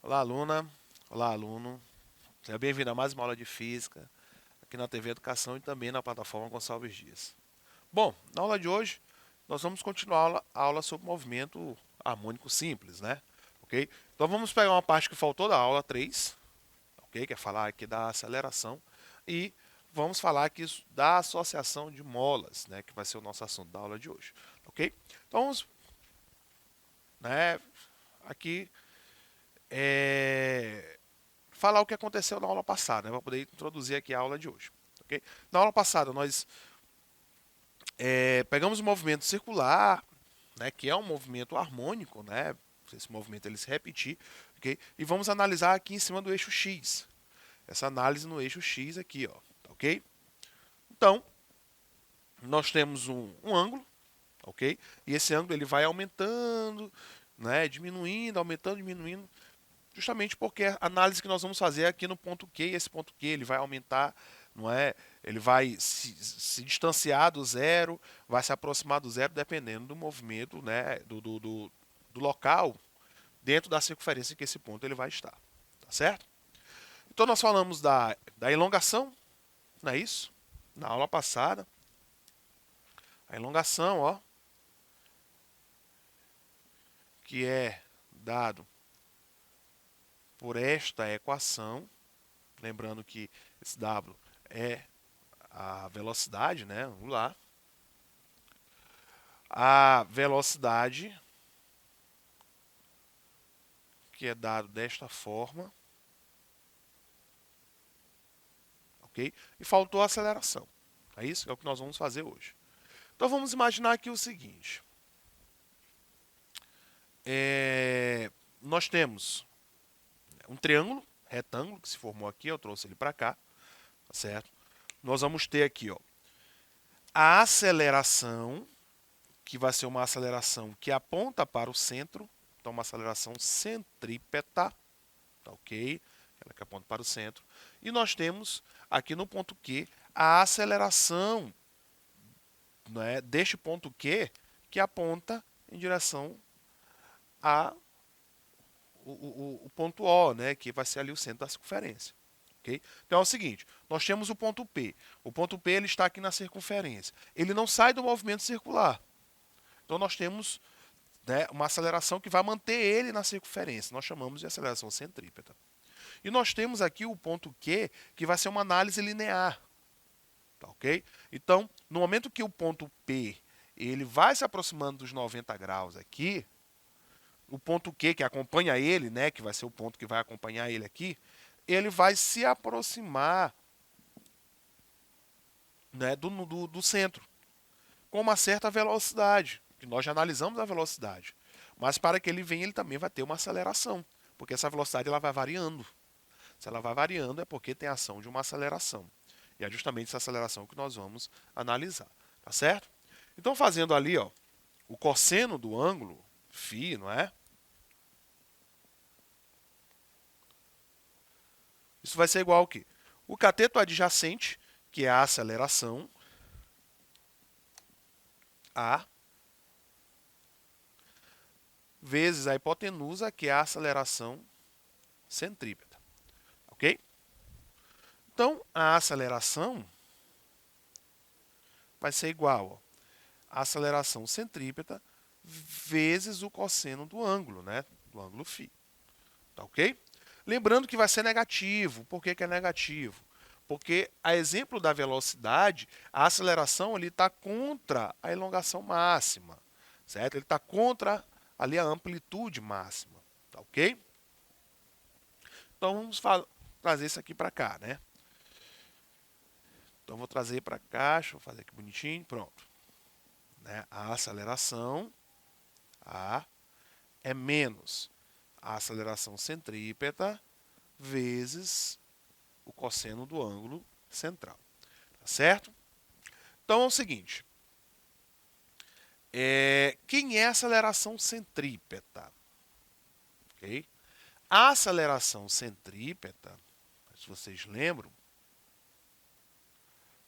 Olá, aluna. Olá, aluno. Seja bem-vindo a mais uma aula de física aqui na TV Educação e também na plataforma Gonçalves Dias. Bom, na aula de hoje nós vamos continuar a aula sobre movimento harmônico simples, né? Ok? Então vamos pegar uma parte que faltou da aula 3, ok? Que é falar aqui da aceleração e vamos falar aqui da associação de molas, né? Que vai ser o nosso assunto da aula de hoje, ok? Então vamos, né? Aqui falar o que aconteceu na aula passada, né, para poder introduzir aqui a aula de hoje. Okay? Na aula passada, nós pegamos o movimento circular, né, que é um movimento harmônico, né, esse movimento ele se repetir, okay? E vamos analisar aqui em cima do eixo X. Essa análise no eixo X aqui, ó, ok? Então, nós temos um ângulo, ok? E esse ângulo ele vai aumentando, né, diminuindo, aumentando, diminuindo, justamente porque a análise que nós vamos fazer é aqui no ponto Q, e esse ponto Q ele vai aumentar, não é? Ele vai se distanciar do zero, vai se aproximar do zero, dependendo do movimento, né? Do local dentro da circunferência que esse ponto ele vai estar. Tá certo? Então nós falamos da elongação, não é isso? Na aula passada. A elongação, ó, que é dado por esta equação, lembrando que esse W é a velocidade, né? Vamos lá. A velocidade, que é dado desta forma, ok? E faltou a aceleração. É isso? É o que nós vamos fazer hoje. Então vamos imaginar aqui o seguinte. Nós temos um triângulo retângulo que se formou aqui, eu trouxe ele para cá, tá certo? Nós vamos ter aqui, ó, a aceleração, que vai ser uma aceleração que aponta para o centro, então uma aceleração centrípeta, tá ok? Ela que aponta para o centro. E nós temos aqui no ponto Q a aceleração, né, deste ponto Q que aponta em direção a o ponto O, né, que vai ser ali o centro da circunferência. Okay? Então é o seguinte, nós temos o ponto P. O ponto P ele está aqui na circunferência. Ele não sai do movimento circular. Então nós temos, né, uma aceleração que vai manter ele na circunferência. Nós chamamos de aceleração centrípeta. E nós temos aqui o ponto Q, que vai ser uma análise linear. Tá, ok? Então, no momento que o ponto P ele vai se aproximando dos 90 graus aqui, o ponto Q, que acompanha ele, né, que vai ser o ponto que vai acompanhar ele aqui, ele vai se aproximar, né, do centro, com uma certa velocidade, que nós já analisamos a velocidade. Mas para que ele venha, ele também vai ter uma aceleração, porque essa velocidade ela vai variando. Se ela vai variando, é porque tem ação de uma aceleração. E é justamente essa aceleração que nós vamos analisar. Tá certo? Então, fazendo ali, ó, o cosseno do ângulo, φ, não é? Isso vai ser igual ao quê? O cateto adjacente, que é a aceleração, A, vezes a hipotenusa, que é a aceleração centrípeta. Ok? Então, a aceleração vai ser igual à aceleração centrípeta vezes o cosseno do ângulo, né? Do ângulo φ. Tá ok? Lembrando que vai ser negativo. Por que é negativo? Porque, a exemplo da velocidade, a aceleração está contra a elongação máxima. Certo? Ele está contra ali a amplitude máxima. Tá ok? Então vamos trazer isso aqui para cá, né? Então vou trazer para cá, deixa eu fazer aqui bonitinho, pronto. Né? A aceleração A é menos a aceleração centrípeta vezes o cosseno do ângulo central. Tá certo? Então é o seguinte. Quem é a aceleração centrípeta? Okay? A aceleração centrípeta, se vocês lembram,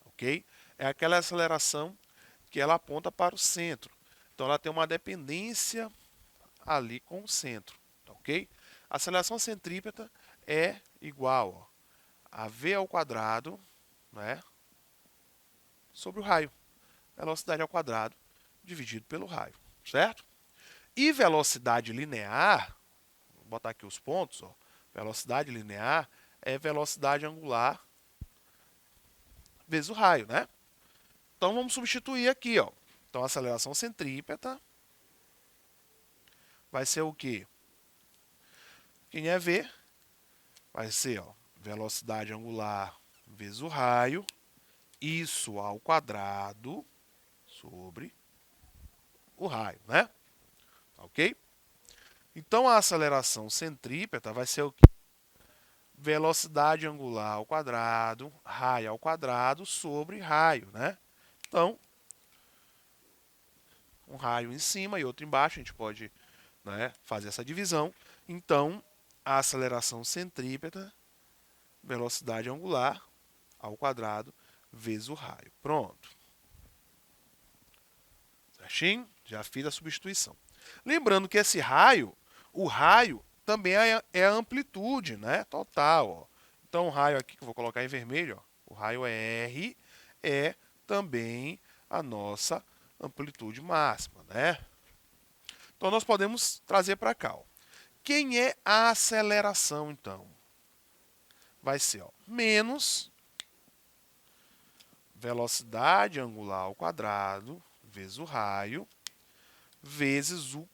ok? É aquela aceleração que ela aponta para o centro. Então ela tem uma dependência ali com o centro, ok? A aceleração centrípeta é igual a v ao quadrado, né, sobre o raio. Velocidade ao quadrado dividido pelo raio, certo? E velocidade linear, vou botar aqui os pontos, ó, velocidade linear é velocidade angular vezes o raio, né? Então vamos substituir aqui, ó. Então a aceleração centrípeta vai ser o quê? Quem é V vai ser, ó, velocidade angular vezes o raio, isso ao quadrado sobre o raio, né? Ok? Então a aceleração centrípeta vai ser o quê? Velocidade angular ao quadrado, raio ao quadrado sobre raio, né? Então, um raio em cima e outro embaixo, a gente pode, né, fazer essa divisão. Então, a aceleração centrípeta, velocidade angular ao quadrado vezes o raio. Pronto. Certinho? Já fiz a substituição. Lembrando que esse raio, o raio também é a amplitude, né? Total. Ó. Então, o raio aqui, que eu vou colocar em vermelho, ó, o raio R é também a nossa amplitude máxima, né? Então, nós podemos trazer para cá. Ó. Quem é a aceleração, então? Vai ser, ó, menos velocidade angular ao quadrado vezes o raio vezes o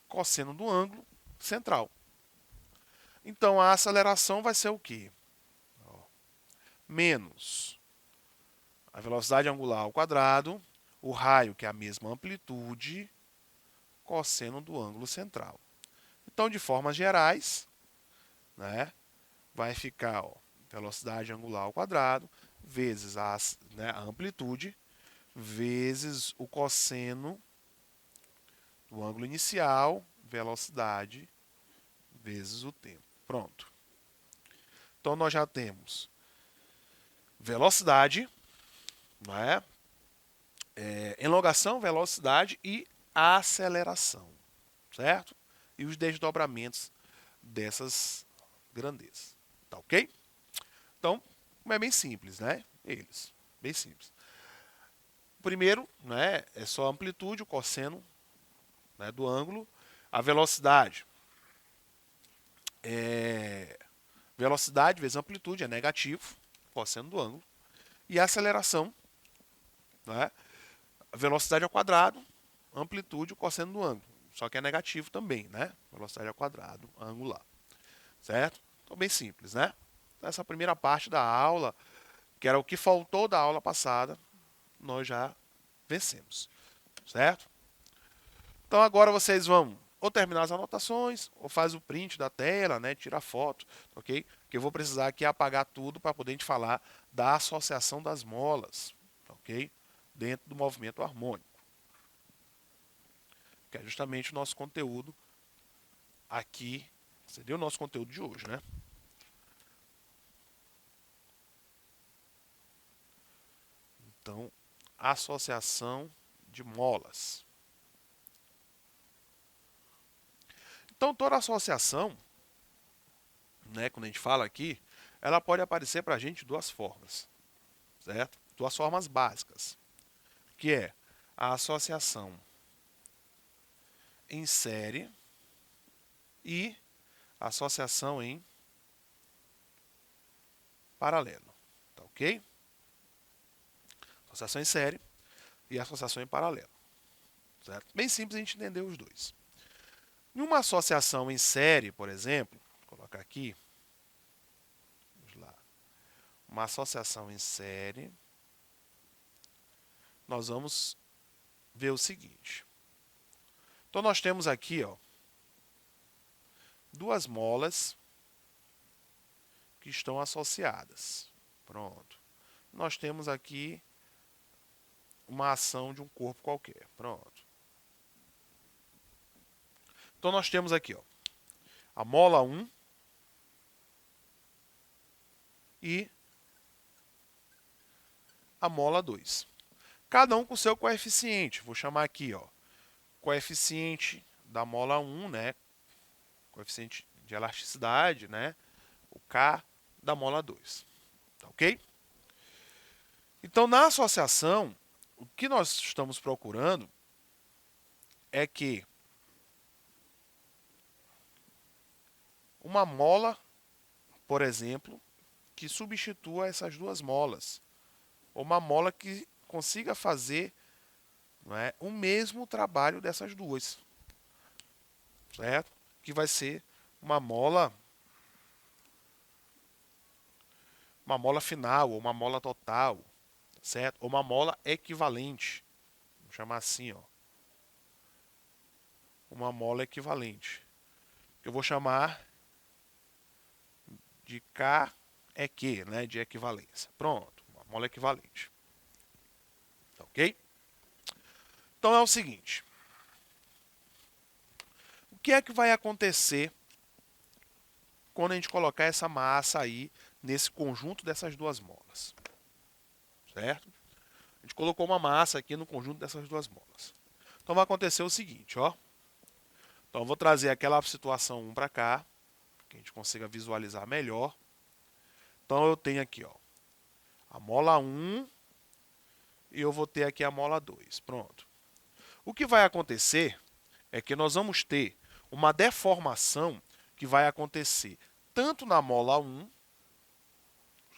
cosseno do ângulo central. Então, a aceleração vai ser o quê? Menos a velocidade angular ao quadrado, o raio, que é a mesma amplitude, cosseno do ângulo central. Então, de formas gerais, né, vai ficar, ó, velocidade angular ao quadrado vezes a amplitude vezes o cosseno do ângulo inicial, velocidade vezes o tempo. Pronto. Então, nós já temos velocidade, né? Elongação, velocidade e aceleração, certo? E os desdobramentos dessas grandezas, tá ok? Então, é bem simples, né? Eles, bem simples. O primeiro, né, é só a amplitude, o cosseno, né, do ângulo. A velocidade velocidade vezes amplitude é negativo, cosseno do ângulo. E a aceleração, né, a velocidade ao quadrado, amplitude, o cosseno do ângulo. Só que é negativo também, né? Velocidade ao quadrado, angular. Certo? Então, bem simples, né? Essa primeira parte da aula, que era o que faltou da aula passada, nós já vencemos. Certo? Então, agora vocês vão ou terminar as anotações, ou faz o print da tela, né? Tira a foto, ok? Que eu vou precisar aqui apagar tudo para poder a gente falar da associação das molas, ok? Dentro do movimento harmônico. Que é justamente o nosso conteúdo aqui, seria o nosso conteúdo de hoje, né? Então, associação de molas. Então, toda associação, né, quando a gente fala aqui, ela pode aparecer para a gente de duas formas, certo? Duas formas básicas, que é a associação em série e a associação em paralelo, tá ok? Associação em série e associação em paralelo, certo? Bem simples a gente entender os dois. Em uma associação em série, por exemplo, vou colocar aqui, vamos lá, uma associação em série, nós vamos ver o seguinte. Então, nós temos aqui, ó, duas molas que estão associadas. Pronto. Nós temos aqui uma ação de um corpo qualquer. Pronto. Então, nós temos aqui, ó, a mola 1 e a mola 2. Cada um com seu coeficiente. Vou chamar aqui, ó, coeficiente da mola 1, né? Coeficiente de elasticidade, né? O K da mola 2. Tá ok? Então, na associação, o que nós estamos procurando é que uma mola, por exemplo, que substitua essas duas molas. Ou uma mola que consiga fazer, não é, o mesmo trabalho dessas duas. Certo? Que vai ser uma mola final, ou uma mola total, certo? Ou uma mola equivalente. Vamos chamar assim, ó. Uma mola equivalente. Que eu vou chamar de K é Q, né? De equivalência. Pronto, uma mola equivalente. Tá ok? Então é o seguinte. O que é que vai acontecer quando a gente colocar essa massa aí nesse conjunto dessas duas molas? Certo? A gente colocou uma massa aqui no conjunto dessas duas molas. Então vai acontecer o seguinte, ó. Então eu vou trazer aquela situação 1 para cá, que a gente consiga visualizar melhor. Então eu tenho aqui, ó, a mola 1 e eu vou ter aqui a mola 2. Pronto. O que vai acontecer é que nós vamos ter uma deformação que vai acontecer tanto na mola 1, vou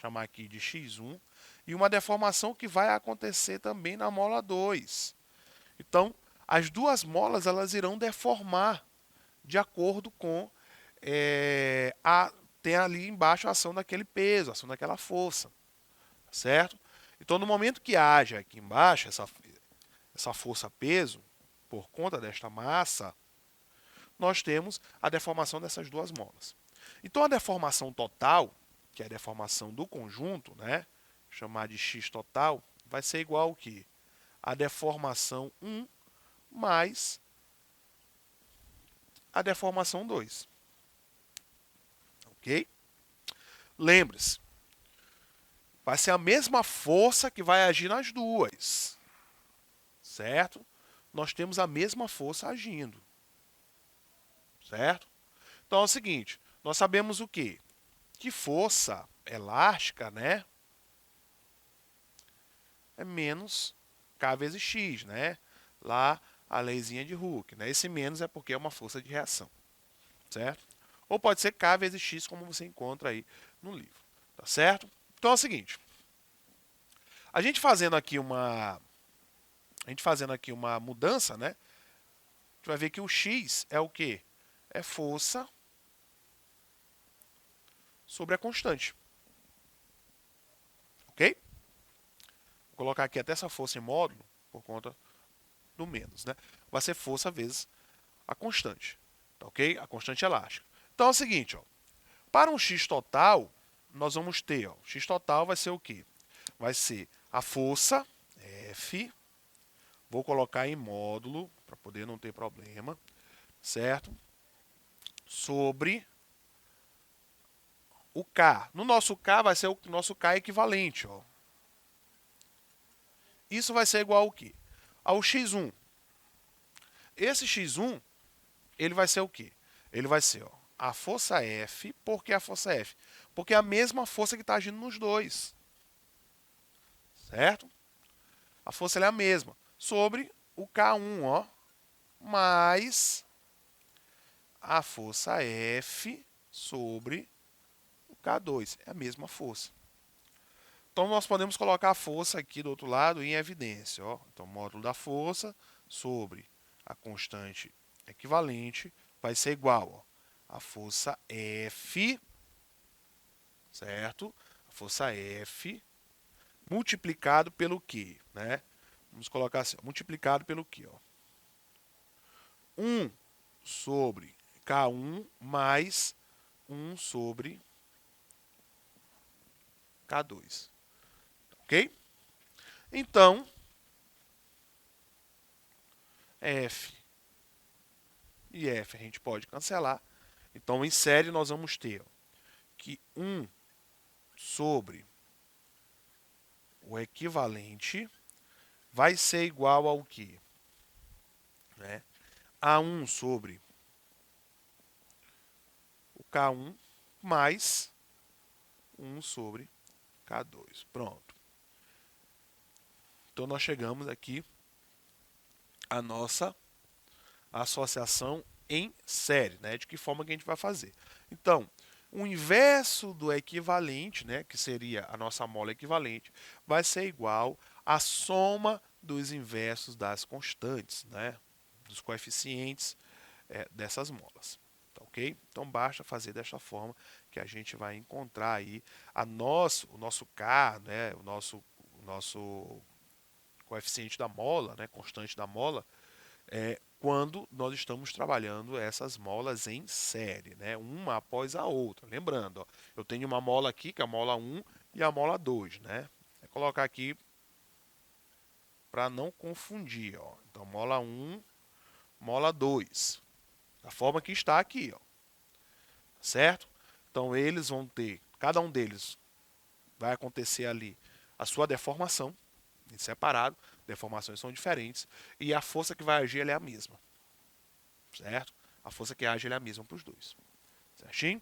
chamar aqui de x1, e uma deformação que vai acontecer também na mola 2. Então, as duas molas elas irão deformar de acordo com tem ali embaixo a ação daquele peso, a ação daquela força, certo? Então, no momento que haja aqui embaixo essa força-peso, por conta desta massa, nós temos a deformação dessas duas molas. Então, a deformação total, que é a deformação do conjunto, né, chamar de x total, vai ser igual ao que? A deformação 1 mais a deformação 2. Ok? Lembre-se, vai ser a mesma força que vai agir nas duas. Certo? Nós temos a mesma força agindo. Certo? Então é o seguinte, nós sabemos o quê? Que força elástica, né, é menos K vezes X, né? Lá a leizinha de Hooke, né? Esse menos é porque é uma força de reação, certo? Ou pode ser K vezes X, como você encontra aí no livro, tá certo? Então é o seguinte, a gente fazendo aqui uma mudança, né? A gente vai ver que o X é o quê? É força sobre a constante. Ok? Vou colocar aqui até essa força em módulo, por conta do menos, né? Vai ser força vezes a constante, tá ok? A constante elástica. Então é o seguinte, ó, para um x total, nós vamos ter, ó, x total vai ser o quê? Vai ser a força, F, vou colocar em módulo, para poder não ter problema, certo? Sobre o K. No nosso K vai ser o nosso K equivalente, ó. Isso vai ser igual ao quê? Ao x1. Esse x1, ele vai ser o quê? Ele vai ser, ó, a força F. Por que a força F? Porque é a mesma força que está agindo nos dois. Certo? A força é a mesma. Sobre o K1, ó, mais a força F sobre o K2. É a mesma força. Então, nós podemos colocar a força aqui do outro lado em evidência. Ó. Então, módulo da força sobre a constante equivalente vai ser igual a força F, certo? A força F multiplicado pelo Q, né? Vamos colocar assim, ó, multiplicado pelo Q, ó. 1 sobre K1 mais 1 sobre K2. Ok? Então, F e F a gente pode cancelar. Então, em série, nós vamos ter ó, que 1 sobre o equivalente vai ser igual ao quê? Né? A1 sobre o K1 mais 1 sobre K2. Pronto. Então, nós chegamos aqui à nossa associação em série, né? De que forma que a gente vai fazer. Então, o inverso do equivalente, né, que seria a nossa mola equivalente, vai ser igual à soma dos inversos das constantes, né, dos coeficientes dessas molas. Tá, ok? Então, basta fazer desta forma que a gente vai encontrar aí o nosso K, né, o nosso coeficiente da mola, né, constante da mola, quando nós estamos trabalhando essas molas em série, né? Uma após a outra. Lembrando, ó, eu tenho uma mola aqui, que é a mola 1 e a mola 2, né? Vou colocar aqui para não confundir, ó. Então, mola 1, mola 2. Da forma que está aqui, ó. Certo? Então, eles vão ter, cada um deles vai acontecer ali a sua deformação, em separado, deformações são diferentes, e a força que vai agir ela é a mesma. Certo? A força que age ela é a mesma para os dois. Certinho?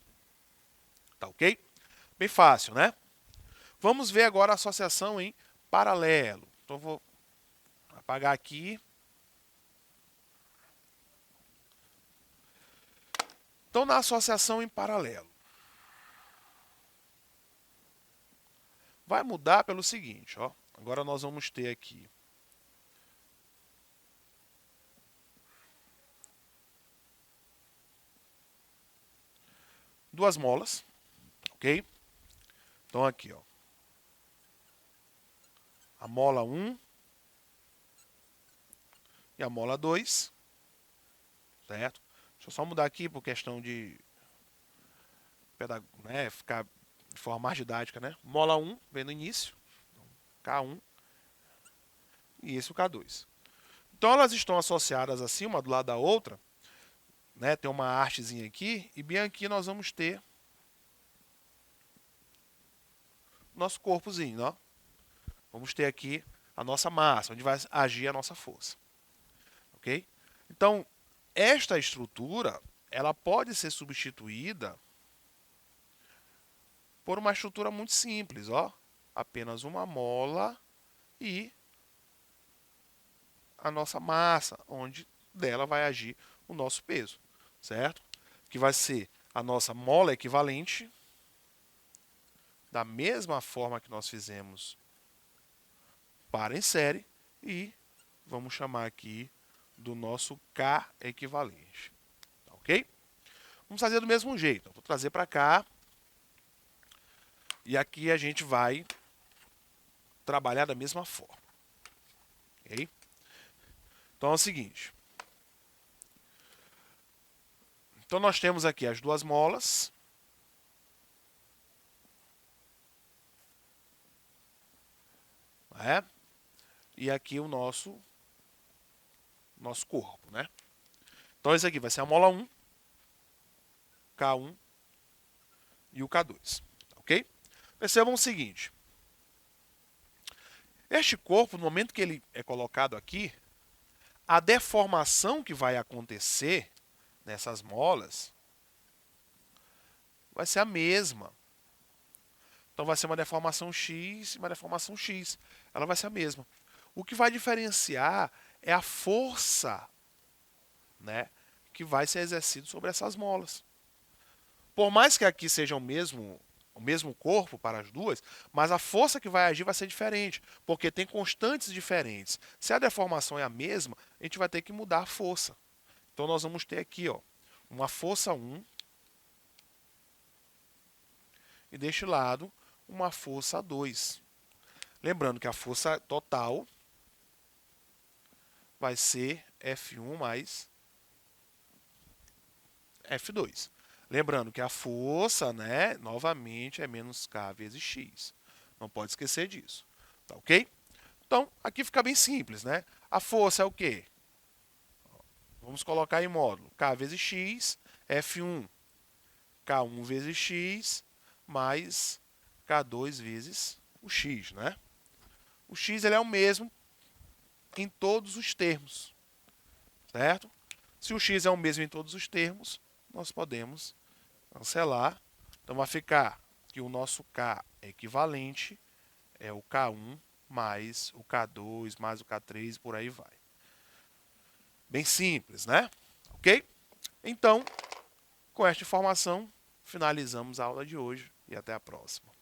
Tá ok? Bem fácil, né? Vamos ver agora a associação em paralelo. Então, vou apagar aqui. Então, na associação em paralelo, vai mudar pelo seguinte, ó. Agora nós vamos ter aqui duas molas, ok? Então, aqui, ó. A mola 1 e a mola 2, certo? Deixa eu só mudar aqui por questão de né, ficar de forma mais didática, né? Mola 1 vem no início, K1, e esse o K2. Então elas estão associadas assim, uma do lado da outra, né? Tem uma hastezinha aqui, e bem aqui nós vamos ter nosso corpozinho, ó. Vamos ter aqui a nossa massa, onde vai agir a nossa força. Ok? Então, esta estrutura, ela pode ser substituída por uma estrutura muito simples, ó. Apenas uma mola e a nossa massa, onde dela vai agir o nosso peso, certo? Que vai ser a nossa mola equivalente, da mesma forma que nós fizemos para em série, e vamos chamar aqui do nosso K equivalente. Tá, ok? Vamos fazer do mesmo jeito. Vou trazer para cá. E aqui a gente vai trabalhar da mesma forma. Ok? Então é o seguinte. Então nós temos aqui as duas molas. Né? E aqui o nosso corpo. Né? Então esse aqui vai ser a mola 1, K1 e o K2. Ok? Percebam o seguinte. Este corpo, no momento que ele é colocado aqui, a deformação que vai acontecer nessas molas vai ser a mesma. Então vai ser uma deformação X e uma deformação X. Ela vai ser a mesma. O que vai diferenciar é a força, né, que vai ser exercida sobre essas molas. Por mais que aqui seja o mesmo corpo para as duas, mas a força que vai agir vai ser diferente, porque tem constantes diferentes. Se a deformação é a mesma, a gente vai ter que mudar a força. Então nós vamos ter aqui, ó, uma força 1 e deste lado uma força 2. Lembrando que a força total vai ser F1 mais F2. Lembrando que a força, né, novamente, é menos K vezes X. Não pode esquecer disso. Tá ok? Então, aqui fica bem simples, né? A força é o quê? Vamos colocar em módulo. K vezes X, F1. K1 vezes X, mais K2 vezes o x, né? O x ele é o mesmo em todos os termos, certo? Se o x é o mesmo em todos os termos, nós podemos cancelar. Então vai ficar que o nosso K equivalente é o K1 mais o K2 mais o K3 e por aí vai. Bem simples, né? Ok? Então, com esta informação, finalizamos a aula de hoje e até a próxima.